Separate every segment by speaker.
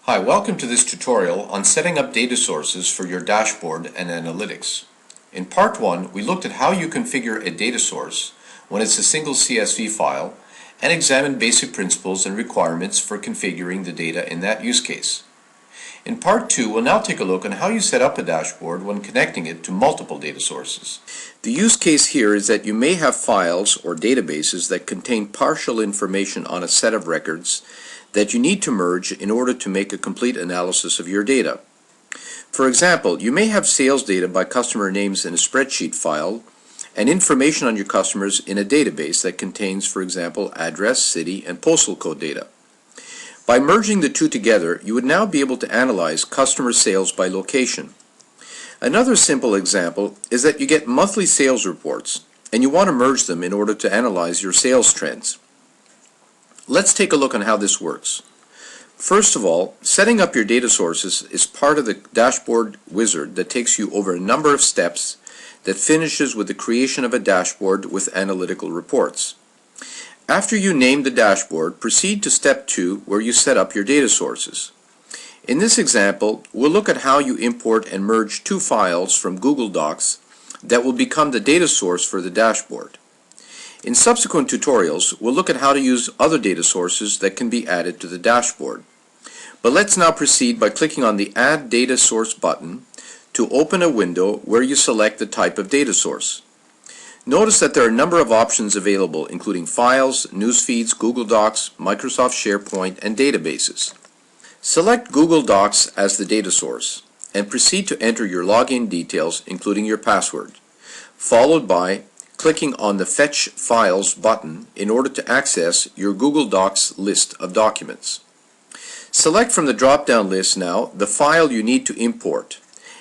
Speaker 1: Hi, welcome to this tutorial on setting up data sources for your dashboard and analytics. In part 1, we looked at how you configure a data source when it's a single CSV file and examined basic principles and requirements for configuring the data in that use case. In part 2, we'll now take a look on how you set up a dashboard when connecting it to multiple data sources. The use case here is that you may have files or databases that contain partial information on a set of records that you need to merge in order to make a complete analysis of your data. For example, you may have sales data by customer names in a spreadsheet file and information on your customers in a database that contains, for example, address, city, and postal code data. By merging the two together, you would now be able to analyze customer sales by location. Another simple example is that you get monthly sales reports and you want to merge them in order to analyze your sales trends. Let's take a look on how this works. First of all, setting up your data sources is part of the dashboard wizard that takes you over a number of steps that finishes with the creation of a dashboard with analytical reports. After you name the dashboard, proceed to step 2 where you set up your data sources. In this example, we'll look at how you import and merge two files from Google Docs that will become the data source for the dashboard. In subsequent tutorials, we'll look at how to use other data sources that can be added to the dashboard. But let's now proceed by clicking on the Add Data Source button to open a window where you select the type of data source. Notice that there are a number of options available, including files, news feeds, Google Docs, Microsoft SharePoint, and databases. Select Google Docs as the data source and proceed to enter your login details, including your password, followed by clicking on the Fetch Files button in order to access your Google Docs list of documents. Select from the drop-down list now the file you need to import,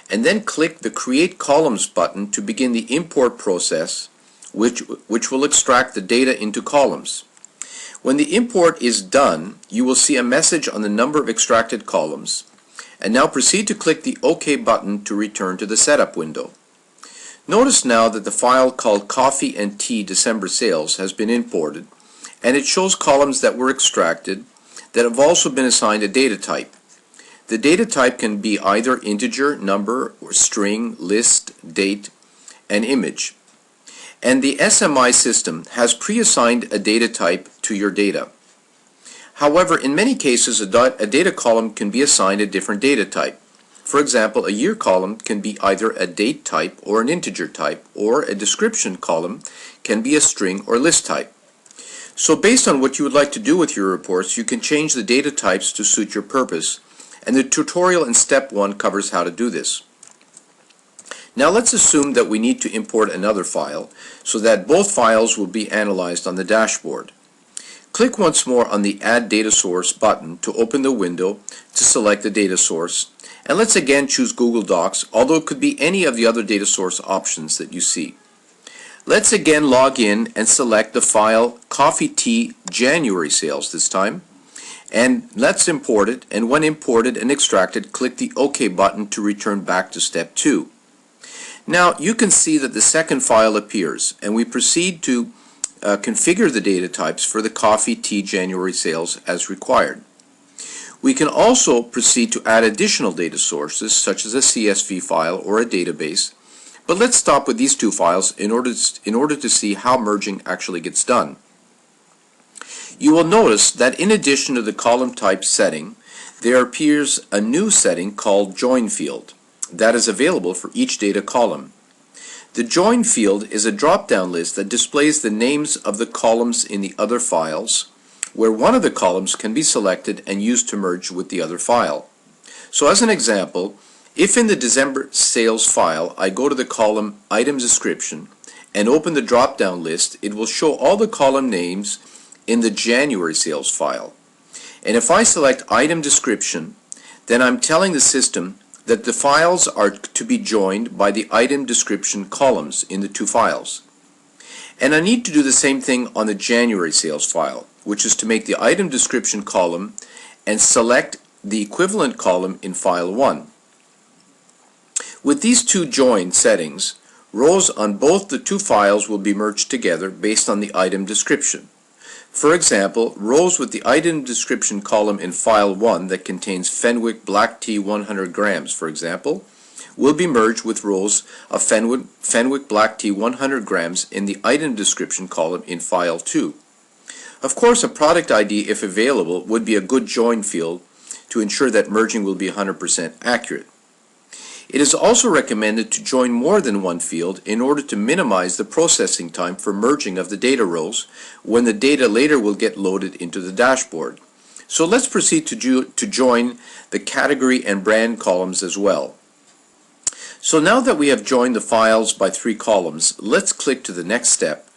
Speaker 1: and then click the Create Columns button to begin the import process, which will extract the data into columns. When the import is done, you will see a message on the number of extracted columns, and now proceed to click the OK button to return to the setup window. Notice now that the file called Coffee and Tea December Sales has been imported, and it shows columns that were extracted that have also been assigned a data type. The data type can be either integer, number, or string, list, date, and image. And the SMI system has pre-assigned a data type to your data. However, in many cases, a data column can be assigned a different data type. For example, a year column can be either a date type or an integer type, or a description column can be a string or list type. So based on what you would like to do with your reports, you can change the data types to suit your purpose, and the tutorial in step 1 covers how to do this. Now let's assume that we need to import another file so that both files will be analyzed on the dashboard. Click once more on the Add Data Source button to open the window to select the data source, and let's again choose Google Docs, although it could be any of the other data source options that you see. Let's again log in and select the file Coffee Tea January Sales this time, and let's import it, and when imported and extracted, click the OK button to return back to step 2. Now you can see that the second file appears, and we proceed to configure the data types for the Coffee Tea January Sales as required. We can also proceed to add additional data sources such as a CSV file or a database, but let's stop with these two files in order to see how merging actually gets done. You will notice that in addition to the column type setting, there appears a new setting called Join Field that is available for each data column. The Join field is a drop-down list that displays the names of the columns in the other files, where one of the columns can be selected and used to merge with the other file. So as an example, if in the December sales file I go to the column Item Description and open the drop-down list, it will show all the column names in the January sales file. And if I select Item Description, then I'm telling the system that the files are to be joined by the item description columns in the two files. And I need to do the same thing on the January sales file, which is to make the item description column and select the equivalent column in file 1. With these two join settings, rows on both the two files will be merged together based on the item description. For example, rows with the item description column in file 1 that contains Fenwick black tea 100 grams, for example, will be merged with rows of Fenwick black tea 100 grams in the item description column in file 2. Of course, a product ID, if available, would be a good join field to ensure that merging will be 100% accurate. It is also recommended to join more than one field in order to minimize the processing time for merging of the data rows when the data later will get loaded into the dashboard. So let's proceed to join the category and brand columns as well. So now that we have joined the files by 3 columns, let's click to the next step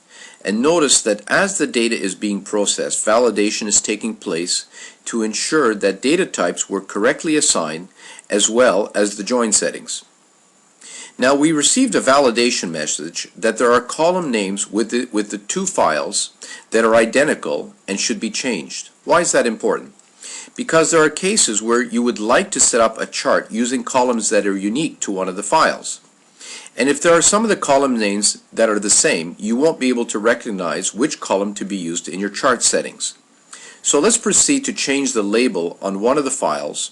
Speaker 1: and notice that as the data is being processed, validation is taking place to ensure that data types were correctly assigned as well as the join settings. Now we received a validation message that there are column names with the 2 files that are identical and should be changed. Why is that important? Because there are cases where you would like to set up a chart using columns that are unique to one of the files. And if there are some of the column names that are the same, you won't be able to recognize which column to be used in your chart settings. So let's proceed to change the label on one of the files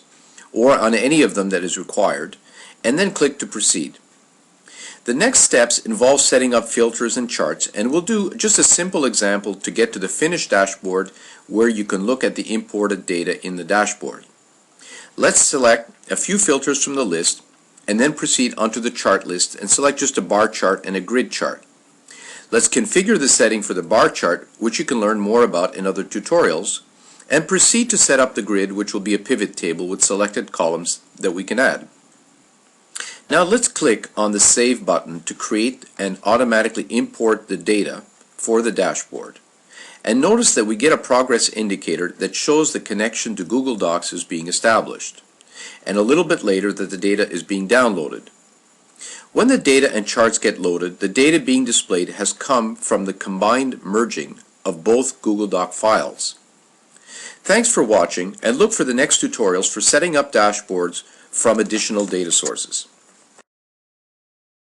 Speaker 1: or on any of them that is required, and then click to proceed. The next steps involve setting up filters and charts, and we'll do just a simple example to get to the finished dashboard where you can look at the imported data in the dashboard. Let's select a few filters from the list and then proceed onto the chart list and select just a bar chart and a grid chart. Let's configure the setting for the bar chart, which you can learn more about in other tutorials, and proceed to set up the grid, which will be a pivot table with selected columns that we can add. Now let's click on the Save button to create and automatically import the data for the dashboard. And notice that we get a progress indicator that shows the connection to Google Docs is being established, and a little bit later that the data is being downloaded. When the data and charts get loaded, the data being displayed has come from the combined merging of both Google Doc files. Thanks for watching, and look for the next tutorials for setting up dashboards from additional data sources.